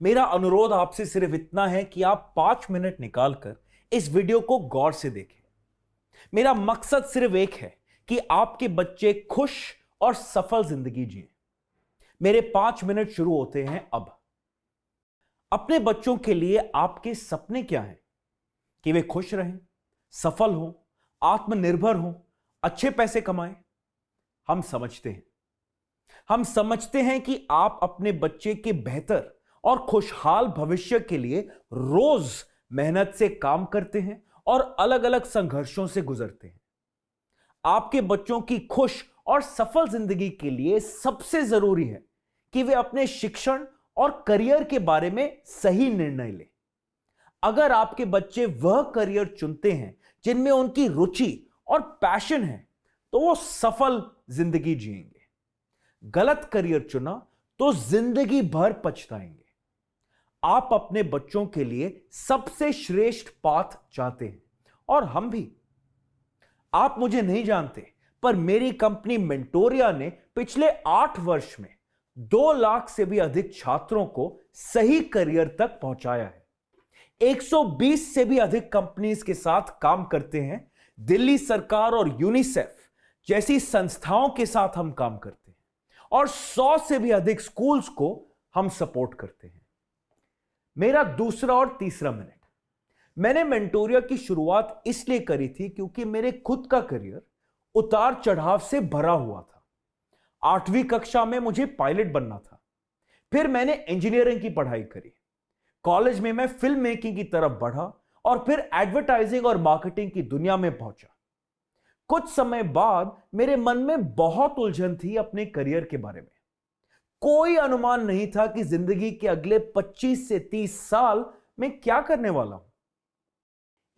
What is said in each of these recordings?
मेरा अनुरोध आपसे सिर्फ इतना है कि आप 5 मिनट निकालकर इस वीडियो को गौर से देखें। मेरा मकसद सिर्फ एक है कि आपके बच्चे खुश और सफल जिंदगी जिएं। मेरे 5 मिनट शुरू होते हैं अब। अपने बच्चों के लिए आपके सपने क्या हैं? कि वे खुश रहें, सफल हों, आत्मनिर्भर हों, अच्छे पैसे कमाएं। हम समझते हैं कि आप अपने बच्चे के बेहतर और खुशहाल भविष्य के लिए रोज मेहनत से काम करते हैं और अलग अलग संघर्षों से गुजरते हैं। आपके बच्चों की खुश और सफल जिंदगी के लिए सबसे जरूरी है कि वे अपने शिक्षण और करियर के बारे में सही निर्णय लें। अगर आपके बच्चे वह करियर चुनते हैं जिनमें उनकी रुचि और पैशन है, तो वो सफल जिंदगी जिएंगे। गलत करियर चुना तो जिंदगी भर पछताएंगे। आप अपने बच्चों के लिए सबसे श्रेष्ठ पाथ चाहते हैं और हम भी। आप मुझे नहीं जानते, पर मेरी कंपनी मेंटोरिया ने पिछले 8 वर्ष में 2 लाख से भी अधिक छात्रों को सही करियर तक पहुंचाया है। 120 से भी अधिक कंपनीज के साथ काम करते हैं। दिल्ली सरकार और यूनिसेफ जैसी संस्थाओं के साथ हम काम करते हैं और 100 से भी अधिक स्कूल्स को हम सपोर्ट करते हैं। मेरा दूसरा और तीसरा मिनट। मैंने मेंटोरिया की शुरुआत इसलिए करी थी क्योंकि मेरे खुद का करियर उतार चढ़ाव से भरा हुआ था। 8वीं कक्षा में मुझे पायलट बनना था। फिर मैंने इंजीनियरिंग की पढ़ाई करी। कॉलेज में मैं फिल्म मेकिंग की तरफ बढ़ा और फिर एडवर्टाइजिंग और मार्केटिंग की दुनिया में पहुंचा। कुछ समय बाद मेरे मन में बहुत उलझन थी अपने करियर के बारे में। कोई अनुमान नहीं था कि जिंदगी के अगले 25 से 30 साल में क्या करने वाला हूं।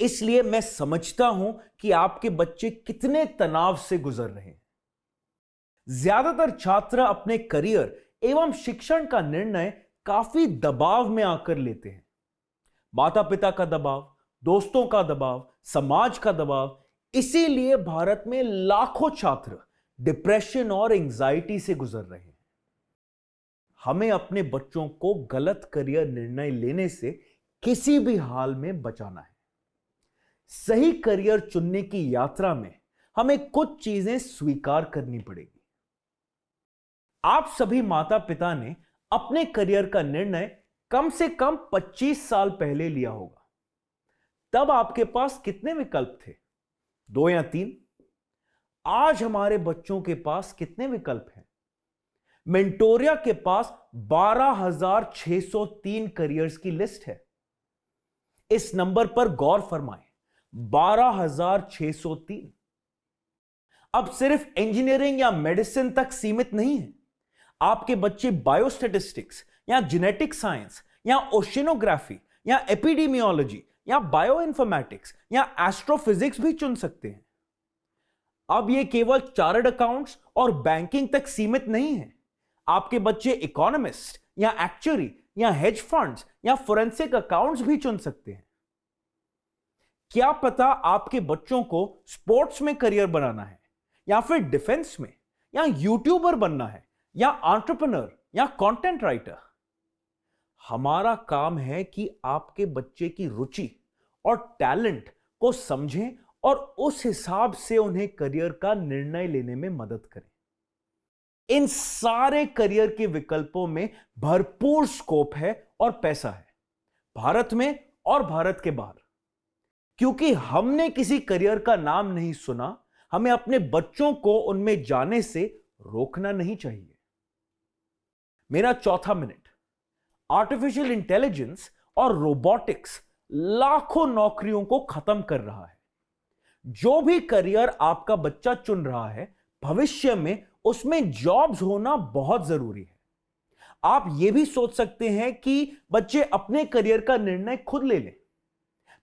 इसलिए मैं समझता हूं कि आपके बच्चे कितने तनाव से गुजर रहे हैं। ज्यादातर छात्र अपने करियर एवं शिक्षण का निर्णय काफी दबाव में आकर लेते हैं। माता पिता का दबाव, दोस्तों का दबाव, समाज का दबाव। इसीलिए भारत में लाखों छात्र डिप्रेशन और एंजाइटी से गुजर रहे हैं। हमें अपने बच्चों को गलत करियर निर्णय लेने से किसी भी हाल में बचाना है। सही करियर चुनने की यात्रा में हमें कुछ चीजें स्वीकार करनी पड़ेगी। आप सभी माता पिता ने अपने करियर का निर्णय कम से कम 25 साल पहले लिया होगा। तब आपके पास कितने विकल्प थे? 2 या 3? आज हमारे बच्चों के पास कितने विकल्प हैं? मेंटोरिया के पास 12,603 करियर्स की लिस्ट है। इस नंबर पर गौर फरमाएं, 12,603। अब सिर्फ इंजीनियरिंग या मेडिसिन तक सीमित नहीं है। आपके बच्चे बायोस्टैटिस्टिक्स या जेनेटिक साइंस या ओशिनोग्राफी या एपिडेमियोलॉजी या बायोइन्फॉर्मेटिक्स या एस्ट्रोफिजिक्स भी चुन सकते हैं। अब यह केवल चार्टर्ड अकाउंट्स और बैंकिंग तक सीमित नहीं है। आपके बच्चे इकोनॉमिस्ट या एक्चुअरी या हेज फंड्स या फोरेंसिक अकाउंट्स भी चुन सकते हैं। क्या पता आपके बच्चों को स्पोर्ट्स में करियर बनाना है, या फिर डिफेंस में, या यूट्यूबर बनना है, या एंटरप्रेन्योर या कंटेंट राइटर। हमारा काम है कि आपके बच्चे की रुचि और टैलेंट को समझें और उस हिसाब से उन्हें करियर का निर्णय लेने में मदद करें। इन सारे करियर के विकल्पों में भरपूर स्कोप है और पैसा है, भारत में और भारत के बाहर। क्योंकि हमने किसी करियर का नाम नहीं सुना, हमें अपने बच्चों को उनमें जाने से रोकना नहीं चाहिए। मेरा चौथा मिनट। आर्टिफिशियल इंटेलिजेंस और रोबोटिक्स लाखों नौकरियों को खत्म कर रहा है। जो भी करियर आपका बच्चा चुन रहा है, भविष्य में उसमें जॉब्स होना बहुत जरूरी है। आप यह भी सोच सकते हैं कि बच्चे अपने करियर का निर्णय खुद ले लें,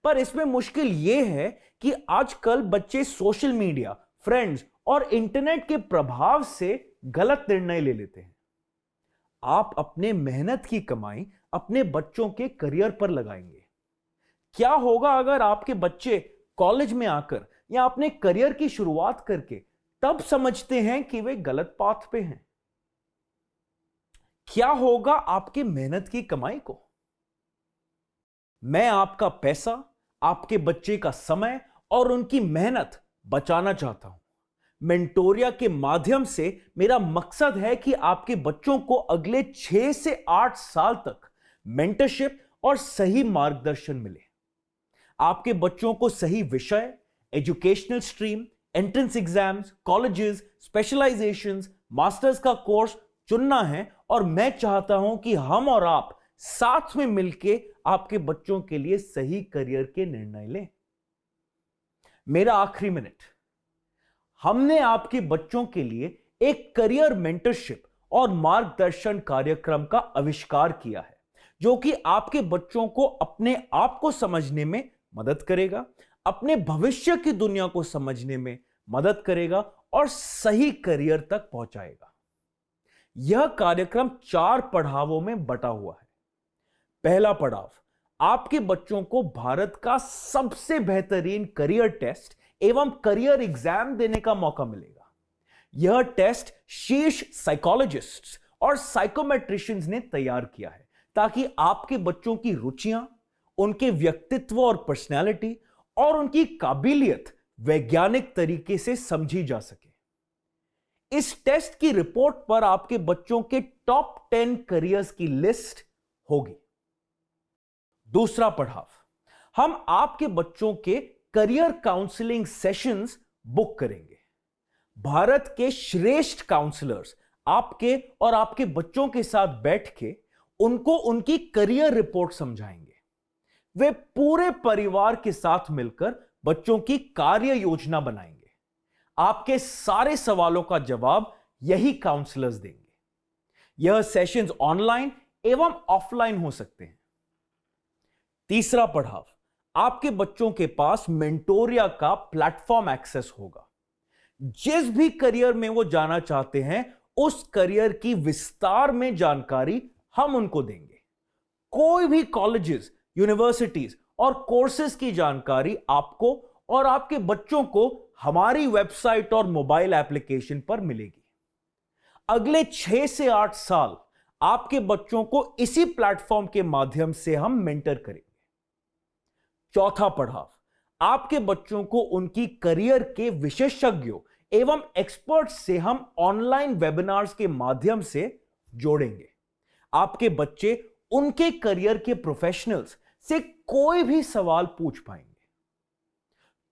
पर इसमें मुश्किल यह है कि आजकल बच्चे सोशल मीडिया, फ्रेंड्स और इंटरनेट के प्रभाव से गलत निर्णय ले लेते हैं। आप अपने मेहनत की कमाई अपने बच्चों के करियर पर लगाएंगे। क्या होगा अगर आपके बच्चे कॉलेज में आकर या अपने करियर की शुरुआत करके तब समझते हैं कि वे गलत पाथ पे हैं? क्या होगा आपकी मेहनत की कमाई को? मैं आपका पैसा, आपके बच्चे का समय और उनकी मेहनत बचाना चाहता हूं। मेंटोरिया के माध्यम से मेरा मकसद है कि आपके बच्चों को अगले 6 से 8 साल तक मेंटरशिप और सही मार्गदर्शन मिले। आपके बच्चों को सही विषय, educational stream, entrance exams, colleges, specialisations, masters का कोर्स चुनना है और मैं चाहता हूं कि हम और आप साथ में मिलकर आपके बच्चों के लिए सही करियर के निर्णय लें। मेरा आखिरी मिनट, हमने आपके बच्चों के लिए एक करियर मेंटरशिप और मार्गदर्शन कार्यक्रम का आविष्कार किया है, जो कि आपके बच्चों को अपने आप को समझने में मदद करेगा, अपने भविष्य की दुनिया को समझने में मदद करेगा और सही करियर तक पहुंचाएगा। यह कार्यक्रम 4 पड़ावों में बटा हुआ है। पहला पड़ाव, आपके बच्चों को भारत का सबसे बेहतरीन करियर टेस्ट एवं करियर एग्जाम देने का मौका मिलेगा। यह टेस्ट शीर्ष साइकोलॉजिस्ट्स और साइकोमेट्रिशियंस ने तैयार किया है ताकि आपके बच्चों की रुचियां, उनके व्यक्तित्व और पर्सनैलिटी और उनकी काबिलियत वैज्ञानिक तरीके से समझी जा सके। इस टेस्ट की रिपोर्ट पर आपके बच्चों के टॉप 10 करियर्स की लिस्ट होगी। दूसरा पड़ाव, हम आपके बच्चों के करियर काउंसलिंग सेशंस बुक करेंगे। भारत के श्रेष्ठ काउंसलर्स आपके और आपके बच्चों के साथ बैठ के उनको उनकी करियर रिपोर्ट समझाएंगे। वे पूरे परिवार के साथ मिलकर बच्चों की कार्य योजना बनाएंगे। आपके सारे सवालों का जवाब यही काउंसलर्स देंगे। यह सेशंस ऑनलाइन एवं ऑफलाइन हो सकते हैं। तीसरा पड़ाव, आपके बच्चों के पास मेंटोरिया का प्लेटफॉर्म एक्सेस होगा। जिस भी करियर में वो जाना चाहते हैं, उस करियर की विस्तार में जानकारी हम उनको देंगे। कोई भी कॉलेजेस, यूनिवर्सिटीज और कोर्सेज की जानकारी आपको और आपके बच्चों को हमारी वेबसाइट और मोबाइल एप्लीकेशन पर मिलेगी। अगले 6 से 8 साल आपके बच्चों को इसी प्लेटफॉर्म के माध्यम से हम मेंटर करेंगे। चौथा पड़ाव, आपके बच्चों को उनकी करियर के विशेषज्ञों एवं एक्सपर्ट्स से हम ऑनलाइन वेबिनार्स के माध्यम से जोड़ेंगे। आपके बच्चे उनके करियर के प्रोफेशनल्स से कोई भी सवाल पूछ पाएंगे।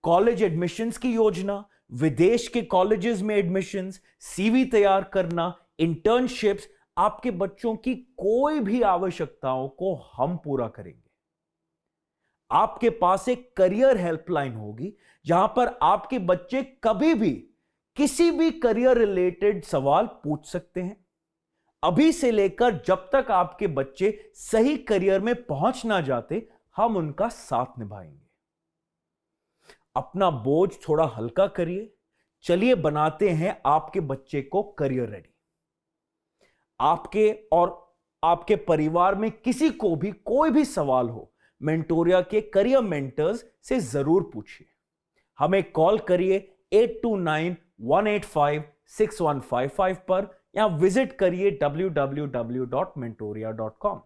कॉलेज एडमिशंस की योजना, विदेश के कॉलेजेस में एडमिशंस, सीवी तैयार करना, इंटर्नशिप्स, आपके बच्चों की कोई भी आवश्यकताओं को हम पूरा करेंगे। आपके पास एक करियर हेल्पलाइन होगी जहां पर आपके बच्चे कभी भी किसी भी करियर रिलेटेड सवाल पूछ सकते हैं। अभी से लेकर जब तक आपके बच्चे सही करियर में पहुंच ना जाते, हम उनका साथ निभाएंगे। अपना बोझ थोड़ा हल्का करिए। चलिए बनाते हैं आपके बच्चे को करियर रेडी। आपके और आपके परिवार में किसी को भी कोई भी सवाल हो, मेंटोरिया के करियर मेंटर्स से जरूर पूछिए। हमें कॉल करिए 8291856155 पर या विजिट करिए www.mentoria.com।